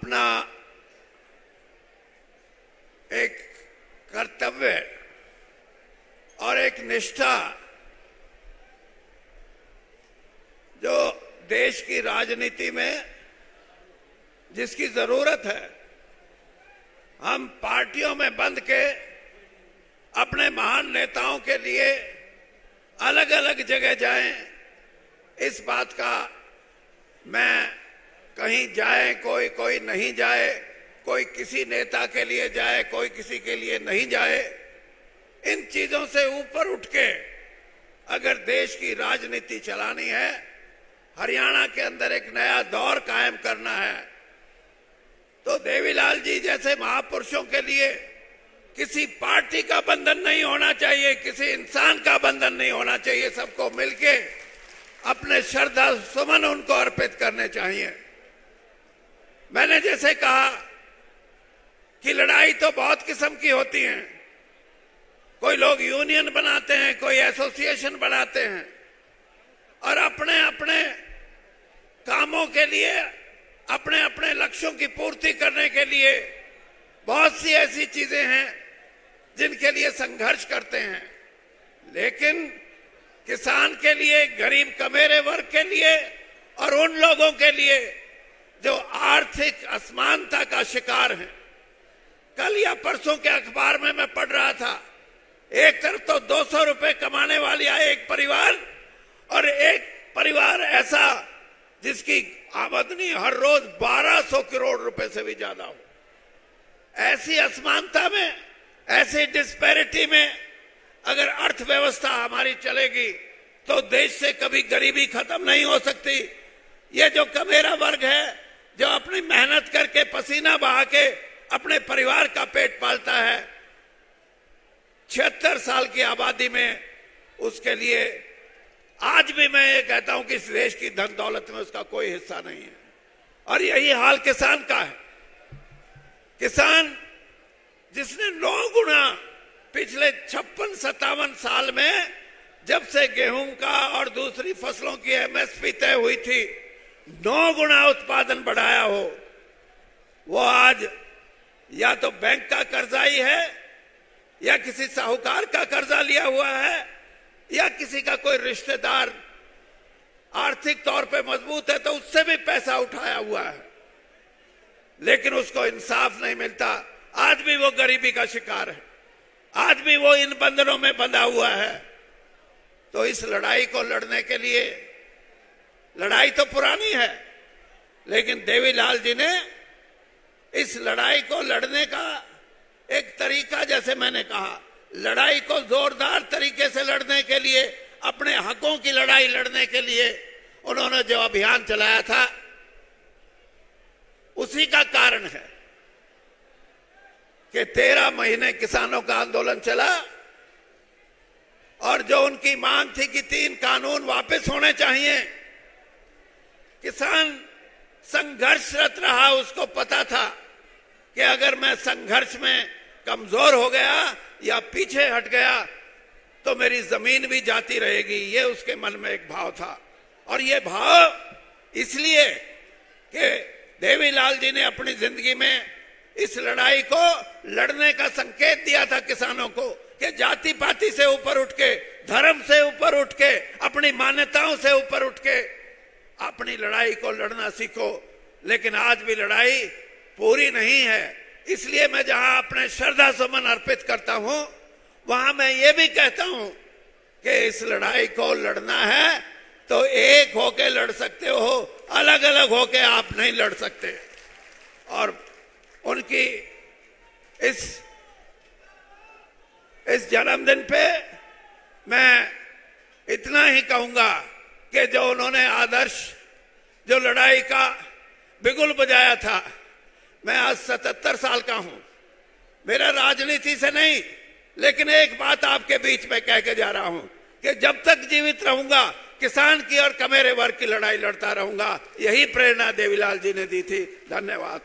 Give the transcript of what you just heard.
अपना एक कर्तव्य और एक निष्ठा जो देश की राजनीति में जिसकी जरूरत है, हम पार्टियों में बंध के अपने महान नेताओं के लिए अलग अलग जगह जाएं, इस बात का मैं कहीं जाए कोई नहीं जाए, कोई किसी नेता के लिए जाए कोई किसी के लिए नहीं जाए, इन चीजों से ऊपर उठ के अगर देश की राजनीति चलानी है, हरियाणा के अंदर एक नया दौर कायम करना है, तो देवीलाल जी जैसे महापुरुषों के लिए किसी पार्टी का बंधन नहीं होना चाहिए, किसी इंसान का बंधन नहीं होना चाहिए। सबको मिलके अपने श्रद्धा सुमन उनको अर्पित करने चाहिए। मैंने जैसे कहा कि लड़ाई तो बहुत किस्म की होती है। कोई लोग यूनियन बनाते हैं, कोई एसोसिएशन बनाते हैं और अपने अपने कामों के लिए, अपने अपने लक्ष्यों की पूर्ति करने के लिए बहुत सी ऐसी चीजें हैं जिनके लिए संघर्ष करते हैं। लेकिन किसान के लिए, गरीब कमेरे वर्ग के लिए और उन लोगों के लिए जो आर्थिक असमानता का शिकार हैं, कल या परसों के अखबार में मैं पढ़ रहा था, एक तरफ तो 200 रुपए कमाने वाली एक परिवार और एक परिवार ऐसा जिसकी आमदनी हर रोज 1200 करोड़ रुपए से भी ज्यादा हो। ऐसी असमानता में, ऐसी डिस्पैरिटी में अगर अर्थव्यवस्था हमारी चलेगी तो देश से कभी गरीबी खत्म नहीं हो सकती। ये जो कमेरा वर्ग है, जो अपनी मेहनत करके पसीना बहा के अपने परिवार का पेट पालता है, 76 साल की आबादी में उसके लिए आज भी मैं ये कहता हूं कि इस देश की धन दौलत में उसका कोई हिस्सा नहीं है। और यही हाल किसान का है। किसान जिसने 9 गुना पिछले 56-57 साल में, जब से गेहूं का और दूसरी फसलों की एमएसपी तय हुई थी, 9 गुना उत्पादन बढ़ाया हो, वो आज या तो बैंक का कर्जाई है या किसी साहूकार का कर्जा लिया हुआ है या किसी का कोई रिश्तेदार आर्थिक तौर पे मजबूत है तो उससे भी पैसा उठाया हुआ है, लेकिन उसको इंसाफ नहीं मिलता। आज भी वो गरीबी का शिकार है, आज भी वो इन बंधनों में बंधा हुआ है। तो इस लड़ाई को लड़ने के लिए, लड़ाई तो पुरानी है, लेकिन देवीलाल जी ने इस लड़ाई को लड़ने का एक तरीका, जैसे मैंने कहा, लड़ाई को जोरदार तरीके से लड़ने के लिए, अपने हकों की लड़ाई लड़ने के लिए उन्होंने जो अभियान चलाया था, उसी का कारण है कि 13 महीने किसानों का आंदोलन चला और जो उनकी मांग थी कि 3 कानून वापस होने चाहिए, किसान संघर्षरत रहा। उसको पता था कि अगर मैं संघर्ष में कमजोर हो गया या पीछे हट गया तो मेरी जमीन भी जाती रहेगी। ये उसके मन में एक भाव था। और ये भाव इसलिए कि देवीलाल जी ने अपनी जिंदगी में इस लड़ाई को लड़ने का संकेत दिया था किसानों को कि जाति पाति से ऊपर उठ के, धर्म से ऊपर उठ के, अपनी मान्यताओं से ऊपर उठ के अपनी लड़ाई को लड़ना सीखो। लेकिन आज भी लड़ाई पूरी नहीं है। इसलिए मैं जहां अपने श्रद्धा सुमन अर्पित करता हूं, वहां मैं ये भी कहता हूं कि इस लड़ाई को लड़ना है तो एक होके लड़ सकते हो, अलग अलग होके आप नहीं लड़ सकते। और उनकी इस जन्मदिन पे मैं इतना ही कहूंगा कि जो उन्होंने आदर्श, जो लड़ाई का बिगुल बजाया था, मैं आज 77 साल का हूं। मेरा राजनीति से नहीं, लेकिन एक बात आपके बीच में कह के जा रहा हूं कि जब तक जीवित रहूंगा किसान की और कमेरे वर्ग की लड़ाई लड़ता रहूंगा। यही प्रेरणा देवीलाल जी ने दी थी। धन्यवाद।